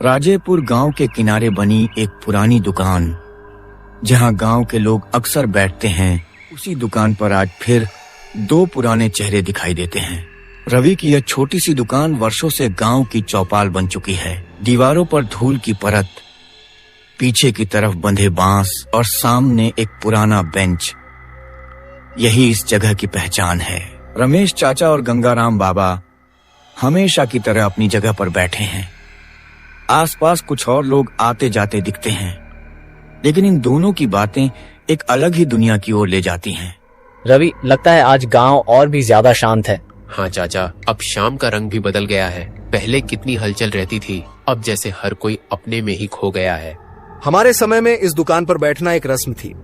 राजेपुर गांव के किनारे बनी एक पुरानी दुकान, जहां गांव के लोग अक्सर बैठते हैं, उसी दुकान पर आज फिर दो पुराने चेहरे दिखाई देते हैं। रवि की यह छोटी सी दुकान वर्षों से गांव की चौपाल बन चुकी है। दीवारों पर धूल की परत, पीछे की तरफ बंधे बांस और सामने एक पुराना बेंच, यही इस जगह की पहचान है। रमेश चाचा और गंगाराम बाबा हमेशा की तरह अपनी जगह पर बैठे हैं। आसपास कुछ और लोग आते जाते दिखते हैं, लेकिन इन दोनों की बातें एक अलग ही दुनिया की ओर ले जाती हैं। रवि, लगता है आज गांव और भी ज्यादा शांत है। हाँ चाचा, अब शाम का रंग भी बदल गया है। पहले कितनी हलचल रहती थी, अब जैसे हर कोई अपने में ही खो गया है। हमारे समय में इस दुकान पर बैठना एक रस्म थी।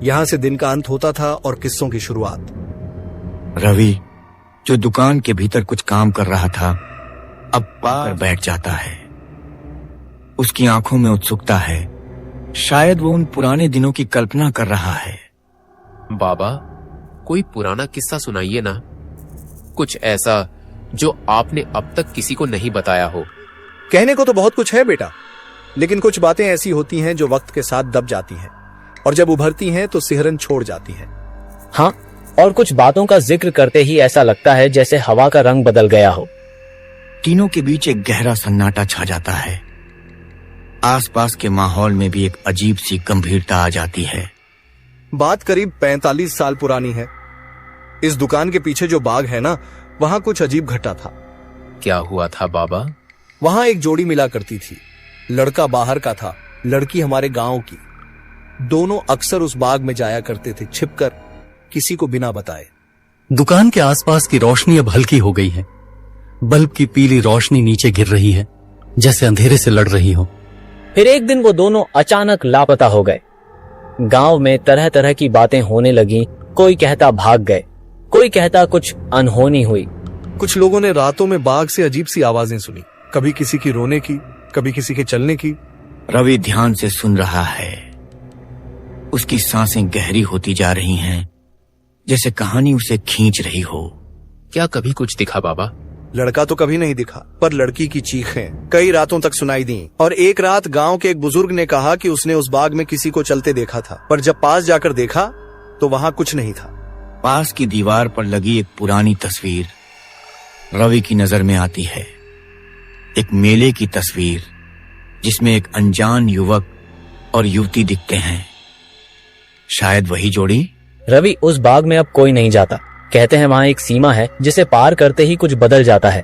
यहाँ से दिन का अंत होता था और किस्सों की शुरुआत। रवि, जो दुकान के भीतर कुछ काम कर रहा था, अब पार बैठ जाता है। उसकी आंखों में उत्सुकता है। शायद वो उन पुराने दिनों की कल्पना कर रहा है। बाबा, कोई पुराना किस्सा सुनाइए ना, कुछ ऐसा जो आपने अब तक किसी को नहीं बताया हो। कहने को तो बहुत कुछ है बेटा, लेकिन कुछ बातें ऐसी होती हैं जो वक्त के साथ दब जाती हैं और जब उभरती हैं तो सिहरन छोड़ जाती हैं। हाँ, और कुछ बातों का जिक्र करते ही ऐसा लगता है जैसे हवा का रंग बदल गया हो। तीनों के बीच एक गहरा सन्नाटा छा जाता है। आसपास के माहौल में भी एक अजीब सी गंभीरता आ जाती है। बात करीब 45 साल पुरानी है। इस दुकान के पीछे जो बाग है ना, वहां कुछ अजीब घटा था। क्या हुआ था बाबा? वहां एक जोड़ी मिला करती थी। लड़का बाहर का था, लड़की हमारे गांव की। दोनों अक्सर उस बाग में जाया करते थे, छिपकर, किसी को बिना बताए। दुकान के आसपास की रोशनी अब हल्की हो गई है। बल्ब की पीली रोशनी नीचे गिर रही है, जैसे अंधेरे से लड़ रही हो। फिर एक दिन वो दोनों अचानक लापता हो गए। गांव में तरह तरह की बातें होने लगी। कोई कहता भाग गए, कोई कहता कुछ अनहोनी हुई। कुछ लोगों ने रातों में बाग से अजीब सी आवाजें सुनी, कभी किसी की रोने की, कभी किसी के चलने की। रवि ध्यान से सुन रहा है। उसकी सांसें गहरी होती जा रही हैं, जैसे कहानी उसे खींच रही हो। क्या कभी कुछ दिखा बाबा? लड़का तो कभी नहीं दिखा, पर लड़की की चीखें कई रातों तक सुनाई दी। और एक रात गांव के एक बुजुर्ग ने कहा कि उसने उस बाग में किसी को चलते देखा था, पर जब पास जाकर देखा तो वहां कुछ नहीं था। पास की दीवार पर लगी एक पुरानी तस्वीर रवि की नजर में आती है। एक मेले की तस्वीर, जिसमें एक अनजान युवक और युवती दिखते हैं। शायद वही जोड़ी। रवि, उस बाग में अब कोई नहीं जाता। कहते हैं वहाँ एक सीमा है जिसे पार करते ही कुछ बदल जाता है।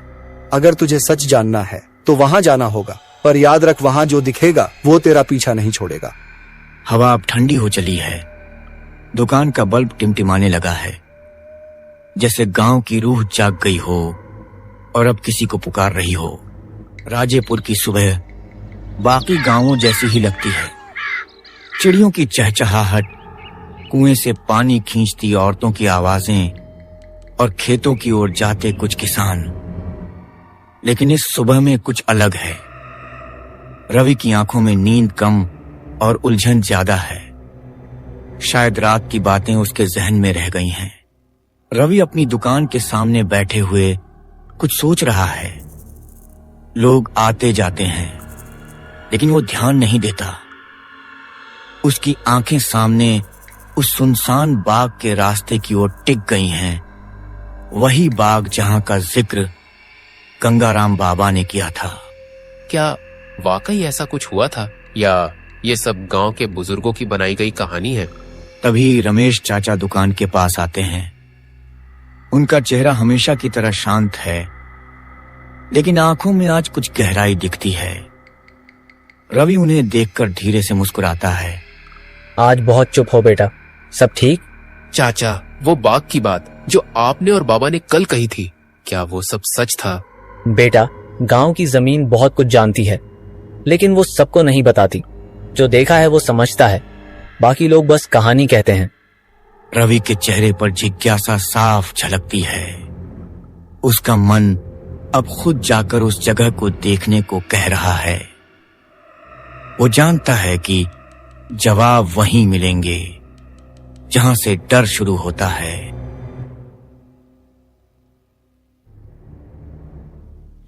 अगर तुझे सच जानना है तो वहां जाना होगा, पर याद रख, वहां जो दिखेगा वो तेरा पीछा नहीं छोड़ेगा। हवा अब ठंडी हो चली है। दुकान का बल्ब टिमटिमाने लगा है, जैसे गांव की रूह जाग गई हो और अब किसी को पुकार रही हो। राजेपुर की सुबह बाकी गांवों जैसी ही लगती है। चिड़ियों की चहचहाहट, कुएं से पानी खींचती औरतों की आवाजें और खेतों की ओर जाते कुछ किसान। लेकिन इस सुबह में कुछ अलग है। रवि की आंखों में नींद कम और उलझन ज्यादा है। शायद रात की बातें उसके जहन में रह गई हैं। रवि अपनी दुकान के सामने बैठे हुए कुछ सोच रहा है। लोग आते जाते हैं, लेकिन वो ध्यान नहीं देता। उसकी आंखें सामने उस सुनसान बाग के रास्ते की ओर टिक गई हैं। वही बाग जहां का जिक्र गंगाराम बाबा ने किया था। क्या वाकई ऐसा कुछ हुआ था, या ये सब गांव के बुजुर्गों की बनाई गई कहानी है? तभी रमेश चाचा दुकान के पास आते हैं। उनका चेहरा हमेशा की तरह शांत है, लेकिन आंखों में आज कुछ गहराई दिखती है। रवि उन्हें देखकर धीरे से मुस्कुराता है। आज बहुत चुप हो बेटा, सब ठीक? चाचा, वो बाग की बात जो आपने और बाबा ने कल कही थी, क्या वो सब सच था? बेटा, गांव की जमीन बहुत कुछ जानती है, लेकिन वो सबको नहीं बताती। जो देखा है वो समझता है, बाकी लोग बस कहानी कहते हैं। रवि के चेहरे पर जिज्ञासा साफ झलकती है। उसका मन अब खुद जाकर उस जगह को देखने को कह रहा है। वो जानता है कि जवाब वहीं मिलेंगे जहां से डर शुरू होता है।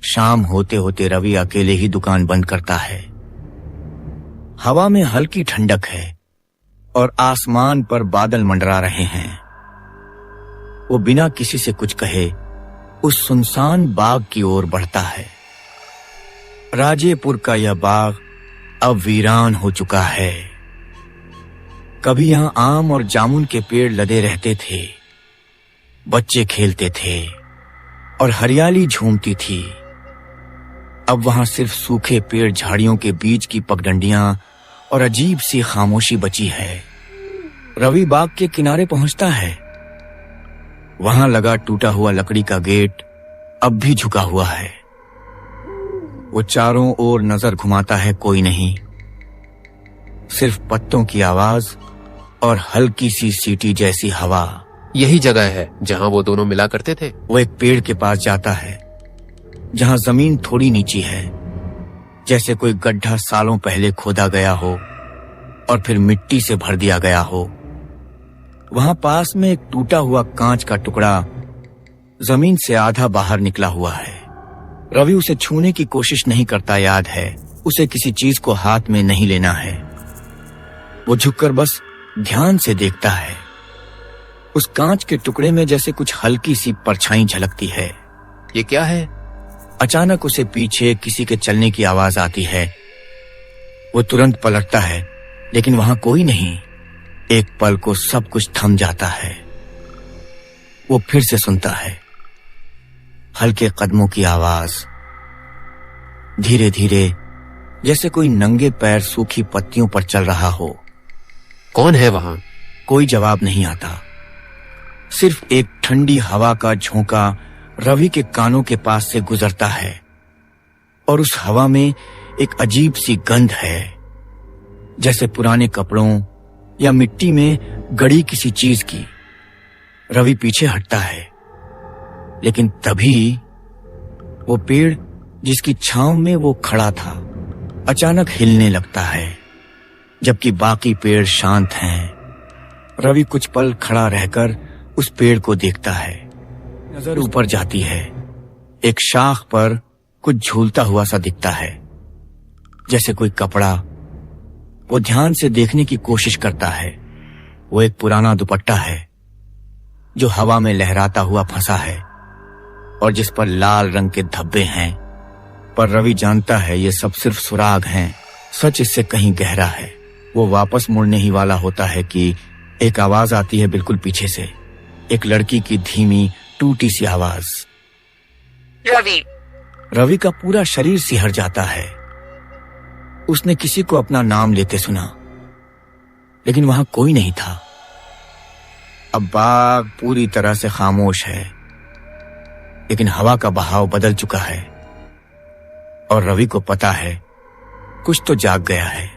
शाम होते होते रवि अकेले ही दुकान बंद करता है। हवा में हल्की ठंडक है और आसमान पर बादल मंडरा रहे हैं। वो बिना किसी से कुछ कहे उस सुनसान बाग की ओर बढ़ता है। राजेपुर का यह बाग अब वीरान हो चुका है। कभी यहां आम और जामुन के पेड़ लदे रहते थे, बच्चे खेलते थे और हरियाली झूमती थी। अब वहां सिर्फ सूखे पेड़, झाड़ियों के बीच की पगडंडियां और अजीब सी खामोशी बची है। रवि बाग के किनारे पहुंचता है। वहां लगा टूटा हुआ लकड़ी का गेट अब भी झुका हुआ है। वो चारों ओर नजर घुमाता है, कोई नहीं, सिर्फ पत्तों की आवाज और हल्की सी सीटी जैसी हवा। यही जगह है जहां वो दोनों मिला करते थे। वो एक पेड़ के पास जाता है जहां जमीन थोड़ी नीची है, जैसे कोई गड्ढा सालों पहले खोदा गया हो और फिर मिट्टी से भर दिया गया हो। वहां पास में एक टूटा हुआ कांच का टुकड़ा जमीन से आधा बाहर निकला हुआ है। रवि उसे छूने की कोशिश नहीं करता, याद है उसे किसी चीज को हाथ में नहीं लेना है। वो झुककर बस ध्यान से देखता है। उस कांच के टुकड़े में जैसे कुछ हल्की सी परछाई झलकती है। ये क्या है? अचानक उसे पीछे किसी के चलने की आवाज आती है। वो तुरंत पलटता है, लेकिन वहां कोई नहीं। एक पल को सब कुछ थम जाता है। वो फिर से सुनता है हल्के कदमों की आवाज, धीरे धीरे, जैसे कोई नंगे पैर सूखी पत्तियों पर चल रहा हो। कौन है वहां? कोई जवाब नहीं आता। सिर्फ एक ठंडी हवा का झोंका रवि के कानों के पास से गुजरता है और उस हवा में एक अजीब सी गंध है, जैसे पुराने कपड़ों या मिट्टी में गड़ी किसी चीज की। रवि पीछे हटता है, लेकिन तभी वो पेड़ जिसकी छांव में वो खड़ा था अचानक हिलने लगता है, जबकि बाकी पेड़ शांत हैं। रवि कुछ पल खड़ा रहकर उस पेड़ को देखता है। नजर ऊपर जाती है। एक शाख पर कुछ झूलता हुआ सा दिखता है, जैसे कोई कपड़ा। वो ध्यान से देखने की कोशिश करता है। वो एक पुराना दुपट्टा है जो हवा में लहराता हुआ फंसा है और जिस पर लाल रंग के धब्बे हैं। पर रवि जानता है ये सब सिर्फ सुराग हैं, सच इससे कहीं गहरा है। वो वापस मुड़ने ही वाला होता है कि एक आवाज आती है बिल्कुल पीछे से, एक लड़की की धीमी टूटी सी आवाज। रवि का पूरा शरीर सिहर जाता है। उसने किसी को अपना नाम लेते सुना, लेकिन वहां कोई नहीं था। अब बाग पूरी तरह से खामोश है, लेकिन हवा का बहाव बदल चुका है और रवि को पता है कुछ तो जाग गया है।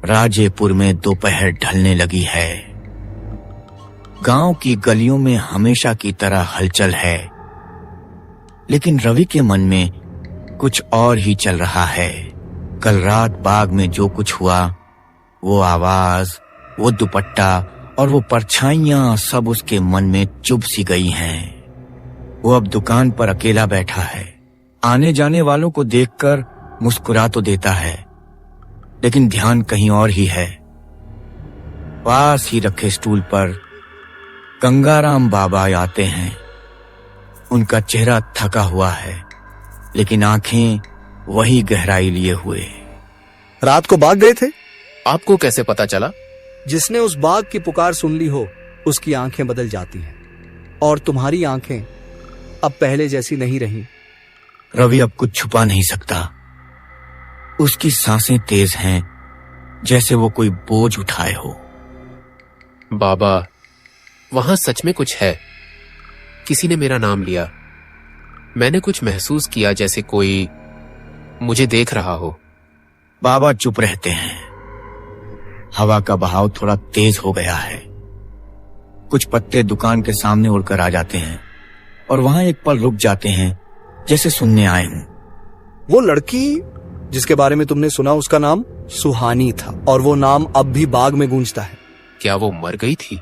राजेपुर में दोपहर ढलने लगी है। गांव की गलियों में हमेशा की तरह हलचल है, लेकिन रवि के मन में कुछ और ही चल रहा है। कल रात बाग में जो कुछ हुआ, वो आवाज, वो दुपट्टा और वो परछाइयां सब उसके मन में चुभ सी गई हैं। वो अब दुकान पर अकेला बैठा है। आने जाने वालों को देखकर मुस्कुरा तो देता है, लेकिन ध्यान कहीं और ही है। पास ही रखे स्टूल पर गंगाराम बाबा आते हैं। उनका चेहरा थका हुआ है, लेकिन आंखें वही गहराई लिए हुए। रात को बाग गए थे? आपको कैसे पता चला? जिसने उस बाग की पुकार सुन ली हो, उसकी आंखें बदल जाती हैं, और तुम्हारी आंखें अब पहले जैसी नहीं रही। रवि अब कुछ छुपा नहीं सकता। उसकी सांसें तेज हैं, जैसे वो कोई बोझ उठाए हो। बाबा, वहां सच में कुछ है। किसी ने मेरा नाम लिया। मैंने कुछ महसूस किया, जैसे कोई मुझे देख रहा हो। बाबा चुप रहते हैं। हवा का बहाव थोड़ा तेज हो गया है। कुछ पत्ते दुकान के सामने उड़कर आ जाते हैं और वहां एक पल रुक जाते हैं, जैसे सुनने आए हूं। वो लड़की जिसके बारे में तुमने सुना, उसका नाम सुहानी था, और वो नाम अब भी बाग में गूंजता है। क्या वो मर गई थी?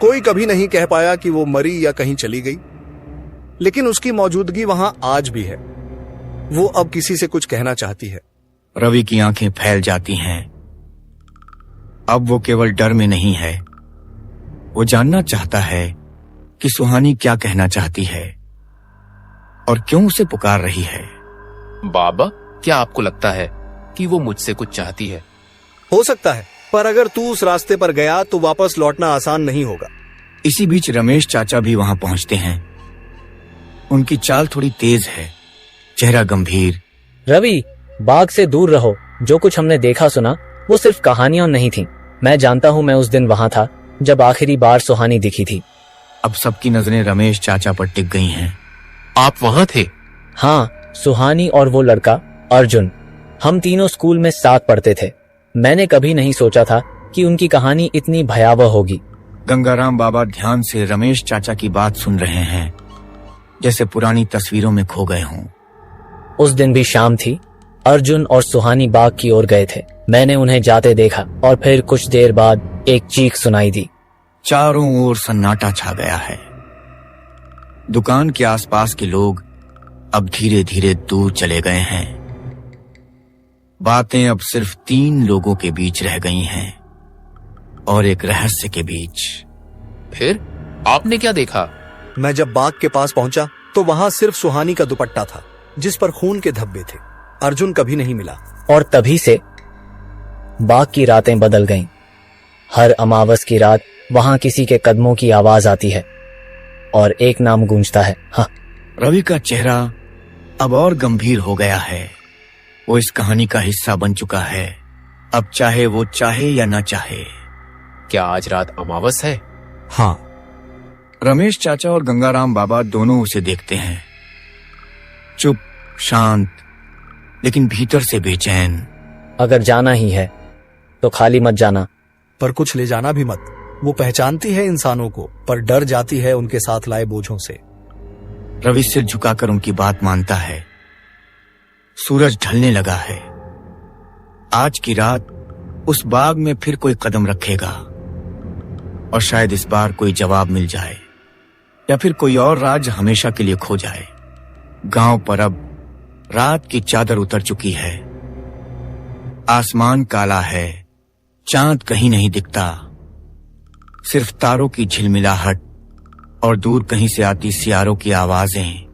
कोई कभी नहीं कह पाया कि वो मरी या कहीं चली गई, लेकिन उसकी मौजूदगी वहां आज भी है। वो अब किसी से कुछ कहना चाहती है। रवि की आंखें फैल जाती हैं। अब वो केवल डर में नहीं है, वो जानना चाहता है कि सुहानी क्या कहना चाहती है और क्यों उसे पुकार रही है। बाबा, क्या आपको लगता है कि वो मुझसे कुछ चाहती है? हो सकता है, पर अगर तू उस रास्ते पर गया तो वापस लौटना आसान नहीं होगा। इसी बीच रमेश चाचा भी वहां पहुंचते हैं। उनकी चाल थोड़ी तेज है, चेहरा गंभीर। रवि, बाग से दूर रहो। जो कुछ हमने देखा सुना वो सिर्फ कहानियां नहीं थी। मैं जानता हूँ, मैं उस दिन वहां था जब आखिरी बार सुहानी दिखी थी। अब सबकी नजरें रमेश चाचा पर टिक गई हैं। आप वहां थे? हाँ, सुहानी और वो लड़का अर्जुन, हम तीनों स्कूल में साथ पढ़ते थे। मैंने कभी नहीं सोचा था कि उनकी कहानी इतनी भयावह होगी। गंगाराम बाबा ध्यान से रमेश चाचा की बात सुन रहे हैं, जैसे पुरानी तस्वीरों में खो गए हों। उस दिन भी शाम थी। अर्जुन और सुहानी बाग की ओर गए थे। मैंने उन्हें जाते देखा और फिर कुछ देर बाद एक चीख सुनाई दी। चारों ओर सन्नाटा छा गया है। दुकान के आसपास के लोग अब धीरे धीरे दूर चले गए हैं। बातें अब सिर्फ 3 लोगों के बीच रह गई हैं और एक रहस्य के बीच। फिर आपने क्या देखा? मैं जब बाग के पास पहुंचा तो वहां सिर्फ सुहानी का दुपट्टा था, जिस पर खून के धब्बे थे। अर्जुन कभी नहीं मिला। और तभी से बाग की रातें बदल गईं। हर अमावस की रात वहां किसी के कदमों की आवाज आती है और एक नाम गूंजता है। हाँ, रवि का चेहरा अब और गंभीर हो गया है। वो इस कहानी का हिस्सा बन चुका है, अब चाहे वो चाहे या ना चाहे। क्या आज रात अमावस है? हाँ। रमेश चाचा और गंगाराम बाबा दोनों उसे देखते हैं, चुप, शांत, लेकिन भीतर से बेचैन। अगर जाना ही है तो खाली मत जाना। पर कुछ ले जाना भी मत। वो पहचानती है इंसानों को, पर डर जाती है उनके साथ लाए बोझों से। रवि सिर झुकाकर उनकी बात मानता है। सूरज ढलने लगा है। आज की रात उस बाग में फिर कोई कदम रखेगा और शायद इस बार कोई जवाब मिल जाए, या फिर कोई और राज हमेशा के लिए खो जाए। गांव पर अब रात की चादर उतर चुकी है। आसमान काला है, चांद कहीं नहीं दिखता, सिर्फ तारों की झिलमिलाहट और दूर कहीं से आती सियारों की आवाजें।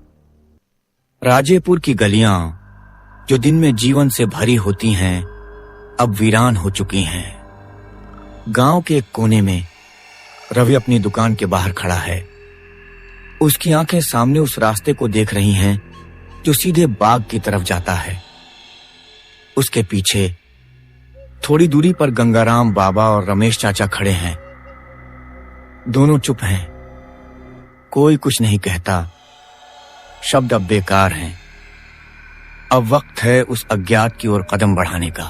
राजेपुर की गलियां जो दिन में जीवन से भरी होती हैं, अब वीरान हो चुकी हैं। गांव के एक कोने में रवि अपनी दुकान के बाहर खड़ा है। उसकी आंखें सामने उस रास्ते को देख रही हैं जो सीधे बाग की तरफ जाता है। उसके पीछे थोड़ी दूरी पर गंगाराम बाबा और रमेश चाचा खड़े हैं। दोनों चुप हैं, कोई कुछ नहीं कहता। शब्द अब बेकार हैं। अब वक्त है उस अज्ञात की ओर कदम बढ़ाने का।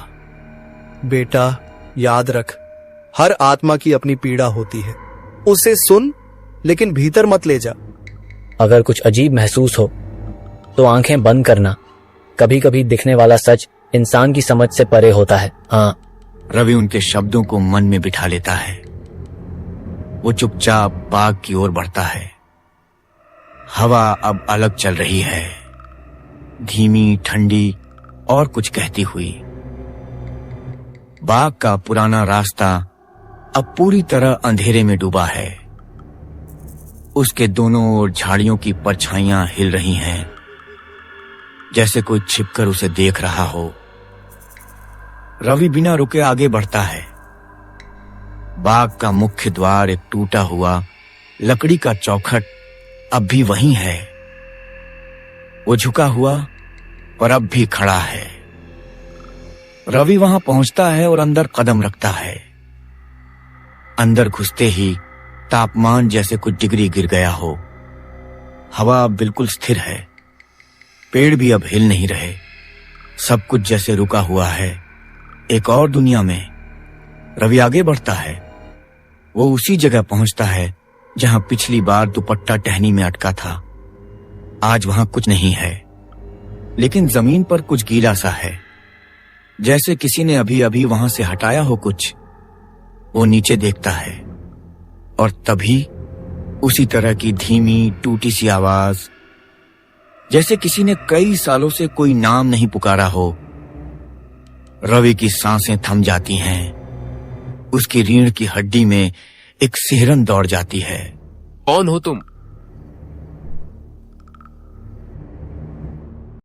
बेटा, याद रख, हर आत्मा की अपनी पीड़ा होती है। उसे सुन, लेकिन भीतर मत ले जा। अगर कुछ अजीब महसूस हो तो आंखें बंद करना। कभी कभी दिखने वाला सच इंसान की समझ से परे होता है। हाँ। रवि उनके शब्दों को मन में बिठा लेता है। वो चुपचाप बाग की ओर बढ़ता है। हवा अब अलग चल रही है, धीमी, ठंडी और कुछ कहती हुई। बाग का पुराना रास्ता अब पूरी तरह अंधेरे में डूबा है। उसके दोनों ओर झाड़ियों की परछाइयां हिल रही हैं, जैसे कोई छिपकर उसे देख रहा हो। रवि बिना रुके आगे बढ़ता है। बाग का मुख्य द्वार एक टूटा हुआ लकड़ी का चौखट अब भी वहीं है। वो झुका हुआ पर अब भी खड़ा है। रवि वहां पहुंचता है और अंदर कदम रखता है। अंदर घुसते ही तापमान जैसे कुछ डिग्री गिर गया हो। हवा अब बिल्कुल स्थिर है। पेड़ भी अब हिल नहीं रहे। सब कुछ जैसे रुका हुआ है। एक और दुनिया में रवि आगे बढ़ता है। वो उसी जगह पहुंचता है जहां पिछली बार दुपट्टा टहनी में अटका था। आज वहां कुछ नहीं है, लेकिन जमीन पर कुछ गीला सा है, जैसे किसी ने अभी अभी वहां से हटाया हो कुछ। वो नीचे देखता है और तभी उसी तरह की धीमी टूटी सी आवाज जैसे किसी ने कई सालों से कोई नाम नहीं पुकारा हो। रवि की सांसें थम जाती हैं। उसकी रीढ़ की हड्डी में एक सिहरन दौड़ जाती है। कौन हो तुम?